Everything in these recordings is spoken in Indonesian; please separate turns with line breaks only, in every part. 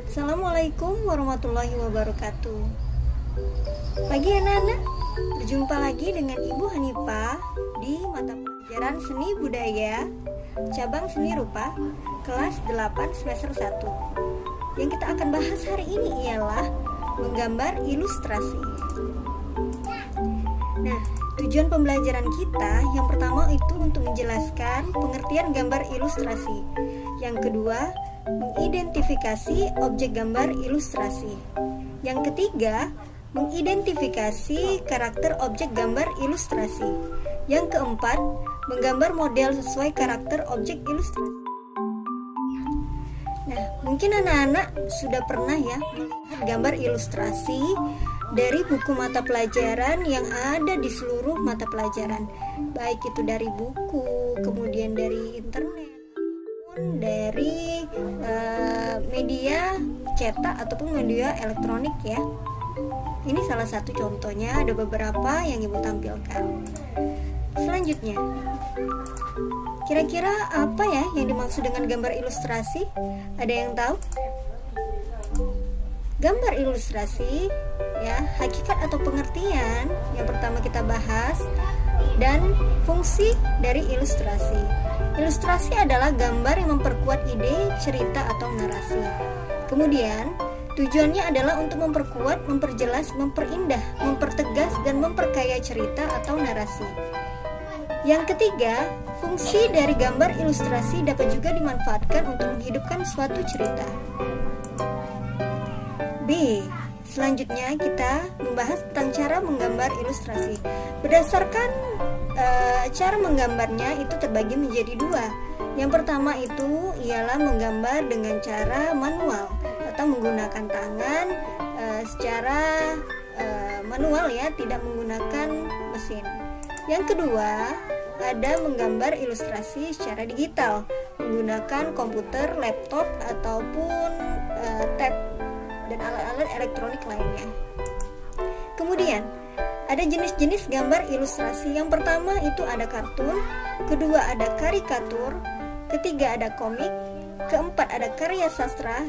Assalamualaikum warahmatullahi wabarakatuh. Pagi anak-anak, berjumpa lagi dengan Ibu Hanifah di mata pelajaran Seni Budaya cabang Seni Rupa kelas 8 semester 1. Yang kita akan bahas hari ini ialah menggambar ilustrasi. Nah, tujuan pembelajaran kita yang pertama itu untuk menjelaskan pengertian gambar ilustrasi. Yang kedua, mengidentifikasi objek gambar ilustrasi. Yang ketiga, mengidentifikasi karakter objek gambar ilustrasi. Yang keempat, menggambar model sesuai karakter objek ilustrasi. Nah, mungkin anak-anak sudah pernah ya melihat gambar ilustrasi dari buku mata pelajaran yang ada di seluruh mata pelajaran, baik itu dari buku, kemudian dari internet, dari media cetak ataupun media elektronik ya. Ini salah satu contohnya, ada beberapa yang Ibu tampilkan. Selanjutnya, kira-kira apa ya yang dimaksud dengan gambar ilustrasi? Ada yang tahu? Gambar ilustrasi ya, hakikat atau pengertian yang pertama kita bahas dan fungsi dari ilustrasi. Ilustrasi adalah gambar yang memperkuat ide, cerita atau narasi. Kemudian, tujuannya adalah untuk memperkuat, memperjelas, memperindah, mempertegas dan memperkaya cerita atau narasi. Yang ketiga, fungsi dari gambar ilustrasi dapat juga dimanfaatkan untuk menghidupkan suatu cerita. B. Selanjutnya kita membahas tentang cara menggambar ilustrasi. Berdasarkan cara menggambarnya itu terbagi menjadi dua. Yang pertama itu ialah menggambar dengan cara manual atau menggunakan tangan secara manual ya, tidak menggunakan mesin. Yang kedua, ada menggambar ilustrasi secara digital menggunakan komputer, laptop ataupun tab dan alat-alat elektronik lainnya. Kemudian, ada jenis-jenis gambar ilustrasi. Yang pertama itu ada kartun, kedua ada karikatur, ketiga ada komik, keempat ada karya sastra,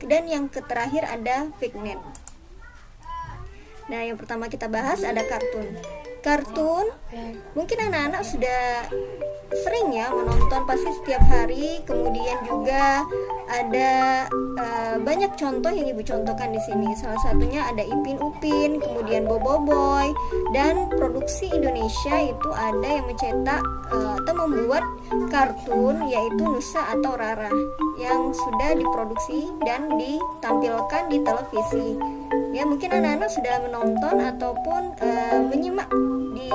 dan yang terakhir ada figment. Nah, yang pertama kita bahas ada kartun. Kartun, mungkin anak-anak sudah sering ya menonton pasti setiap hari. Kemudian juga ada banyak contoh yang Ibu contohkan di sini. Salah satunya ada Ipin Upin, kemudian Boboiboy, dan produksi Indonesia itu ada yang mencetak atau membuat kartun yaitu Nusa atau Rara yang sudah diproduksi dan ditampilkan di televisi. Ya, mungkin anak-anak sudah menonton ataupun menyimak di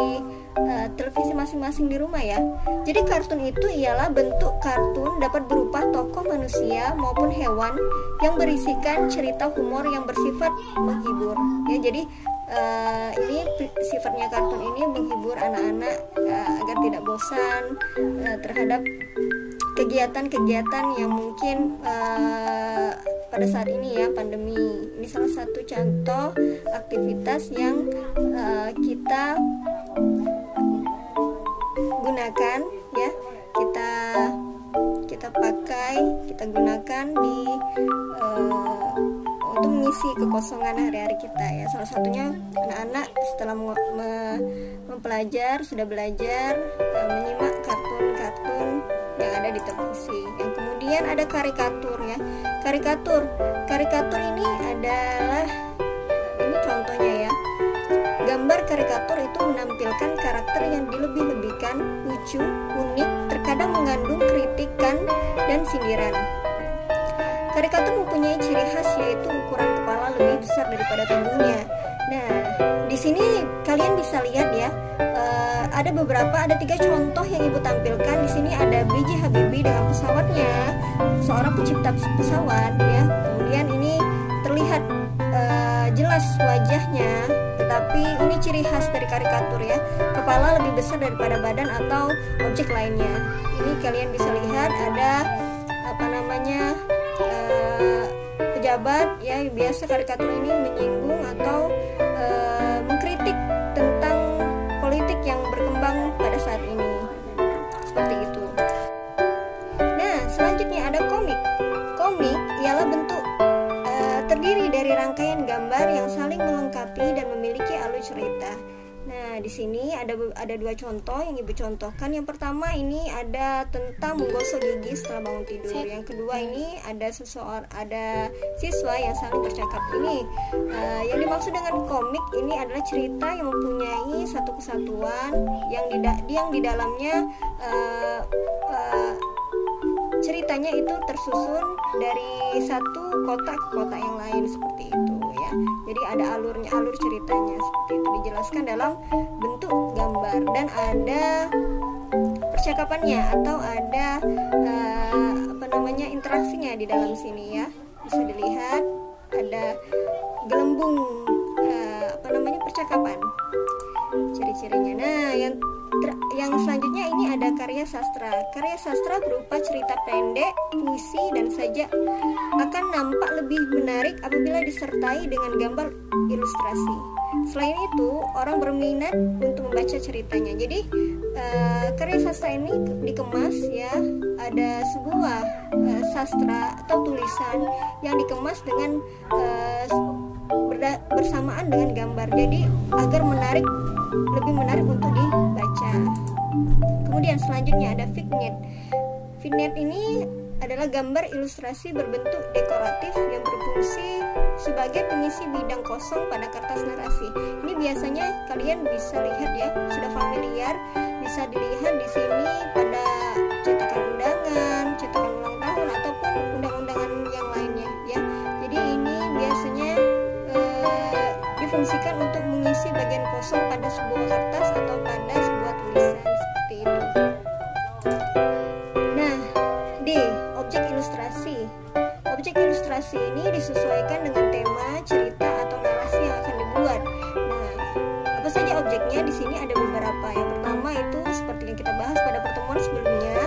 televisi masing-masing di rumah ya. Jadi kartun itu ialah bentuk kartun dapat berupa tokoh manusia maupun hewan yang berisikan cerita humor yang bersifat menghibur. Ya, jadi ini sifatnya kartun ini menghibur anak-anak agar tidak bosan terhadap kegiatan-kegiatan yang mungkin pada saat ini ya, pandemi. Ini salah satu contoh aktivitas yang kita gunakan ya, kita pakai, kita gunakan di untuk mengisi kekosongan hari-hari kita ya. Salah satunya anak-anak setelah sudah belajar menyimak kartun-kartun yang ada di televisi. Yang kemudian ada karikatur ya. Karikatur ini adalah, ini contohnya ya. Gambar karikatur itu menampilkan karakter yang dilebih-lebihkan, lucu, unik, terkadang mengandung kritikan dan sindiran. Karikatur mempunyai ciri khas yaitu ukuran kepala lebih besar daripada tubuhnya. Nah, di sini kalian bisa lihat ya, ada 3 contoh yang Ibu tampilkan. Di sini ada B.J. Habibie dengan pesawatnya, seorang pencipta pesawat ya. Kemudian ini terlihat jelas wajahnya, tetapi ini ciri khas dari karikatur ya. Kepala lebih besar daripada badan atau objek lainnya. Ini kalian bisa lihat ada pejabat ya. Biasa karikatur ini menyinggung atau mengkritik tentang politik yang berkembang pada saat ini. Seperti itu. Nah, selanjutnya ada komik. Komik ialah bentuk rangkaian gambar yang saling melengkapi dan memiliki alur cerita. Nah, di sini ada dua contoh yang Ibu contohkan. Yang pertama ini ada tentang menggosok gigi setelah bangun tidur. Yang kedua ini ada siswa yang saling bercakap. Ini yang dimaksud dengan komik ini adalah cerita yang mempunyai satu kesatuan yang di dalamnya ceritanya itu tersusun dari satu kota ke kota yang lain seperti itu ya. Jadi ada alur ceritanya seperti itu, dijelaskan dalam bentuk gambar dan ada percakapannya atau ada interaksinya di dalam sini ya. Bisa dilihat ada gelembung percakapan ciri-cirinya. Nah, yang selanjutnya ini ada karya sastra. Karya sastra berupa cerita pendek, puisi, dan sajak akan nampak lebih menarik apabila disertai dengan gambar ilustrasi. Selain itu, orang berminat untuk membaca ceritanya. Jadi, karya sastra ini dikemas ya, ada sebuah sastra atau tulisan yang dikemas dengan bersamaan dengan gambar. Jadi, agar lebih menarik untuk dibaca. Kemudian selanjutnya ada vignette. Vignette ini adalah gambar ilustrasi berbentuk dekoratif yang berfungsi sebagai pengisi bidang kosong pada kertas narasi. Ini biasanya kalian bisa lihat ya, sudah familiar, bisa dilihat di sini pada cetakan undangan, cetakan ulang tahun ataupun undang-undangan yang lainnya ya. Jadi ini biasanya difungsikan untuk mengisi bagian kosong pada sebuah kertas atau pada sebuah tulisan seperti itu. Nah, D. Objek ilustrasi. Objek ilustrasi ini disesuaikan dengan tema, cerita, atau narasi yang akan dibuat. Nah, apa saja objeknya? Di sini ada beberapa. Yang pertama itu seperti yang kita bahas pada pertemuan sebelumnya,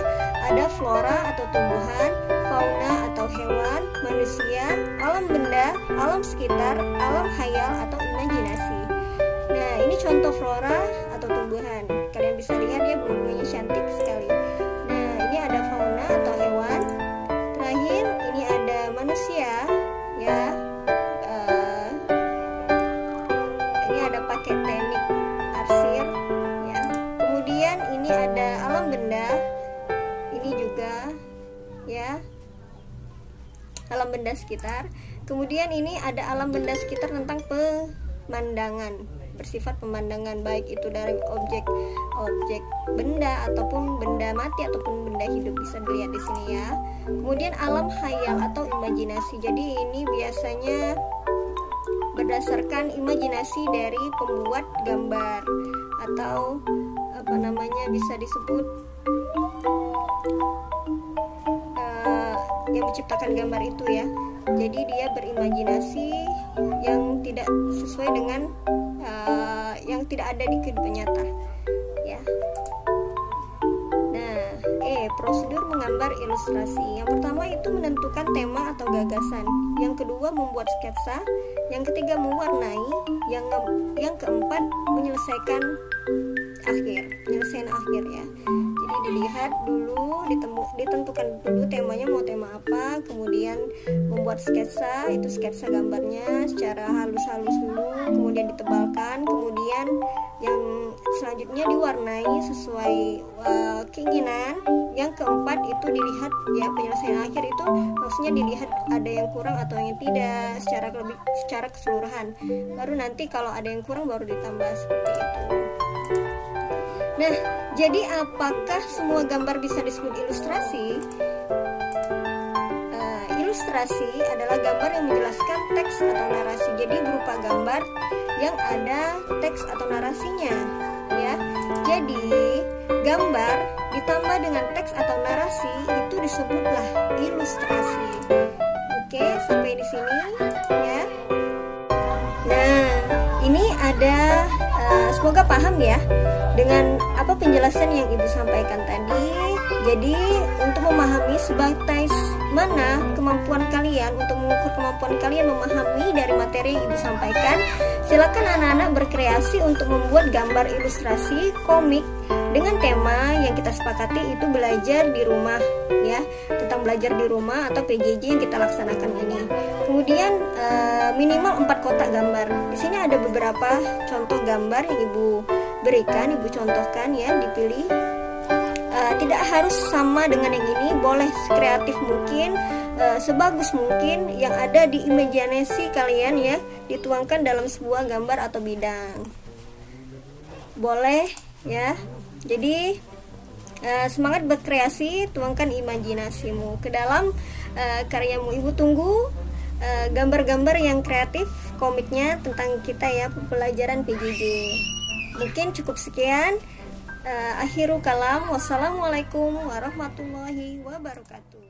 ada flora atau tumbuhan, fauna atau hewan, manusia, alam benda, alam sekitar, alam khayal atau imajinasi. Nah, ini contoh flora atau tumbuhan. Kalian bisa lihat ya, bumbunya cantik sekali. Nah, ini ada fauna atau hewan. Terakhir, ini ada manusia ya. Ini ada pakai teknik arsir ya. Kemudian ini ada alam benda. Ini juga ya, alam benda sekitar. Kemudian ini ada alam benda sekitar tentang pemandangan, bersifat pemandangan, baik itu dari objek benda ataupun benda mati ataupun benda hidup, bisa dilihat di sini ya. Kemudian alam khayal atau imajinasi. Jadi ini biasanya berdasarkan imajinasi dari pembuat gambar atau bisa disebut yang menciptakan gambar itu ya. Jadi dia berimajinasi yang tidak sesuai dengan yang tidak ada di kehidupan nyata ya. Nah, prosedur menggambar ilustrasi. Yang pertama itu menentukan tema atau gagasan. Yang kedua membuat sketsa. Yang ketiga mewarnai. Yang keempat penyelesaian akhir ya. Jadi dilihat dulu, ditentukan dulu temanya mau tema apa, kemudian membuat sketsa, itu sketsa gambarnya secara halus-halus dulu, kemudian ditebalkan, kemudian yang selanjutnya diwarnai sesuai keinginan. Yang keempat itu dilihat ya, penyelesaian akhir itu maksudnya dilihat ada yang kurang atau yang tidak secara keseluruhan. Baru nanti kalau ada yang kurang baru ditambah seperti itu. Nah, jadi apakah semua gambar bisa disebut ilustrasi? Ilustrasi adalah gambar yang menjelaskan teks atau narasi. Jadi berupa gambar yang ada teks atau narasinya, ya. Jadi gambar ditambah dengan teks atau narasi itu disebutlah ilustrasi. Oke, sampai di sini, ya. Nah, ini ada semoga paham ya dengan apa penjelasan yang Ibu sampaikan tadi. Jadi untuk memahami sebatas mana kemampuan kalian, untuk mengukur kemampuan kalian memahami dari materi yang ibu sampaikan. Silakan anak-anak berkreasi untuk membuat gambar ilustrasi komik dengan tema yang kita sepakati, itu belajar di rumah ya, tentang belajar di rumah atau PJJ yang kita laksanakan ini. Kemudian minimal 4 kotak gambar. Di sini ada beberapa contoh gambar yang ibu berikan, ibu contohkan ya, dipilih. Tidak harus sama dengan yang ini, boleh kreatif mungkin, sebagus mungkin yang ada di imajinasi kalian ya, dituangkan dalam sebuah gambar atau bidang. Boleh ya. Jadi semangat berkreasi, tuangkan imajinasimu ke dalam karyamu. Ibu tunggu gambar-gambar yang kreatif, komiknya tentang kita ya, pelajaran PJJ. Mungkin cukup sekian. Akhirul kalam. Wassalamualaikum warahmatullahi wabarakatuh.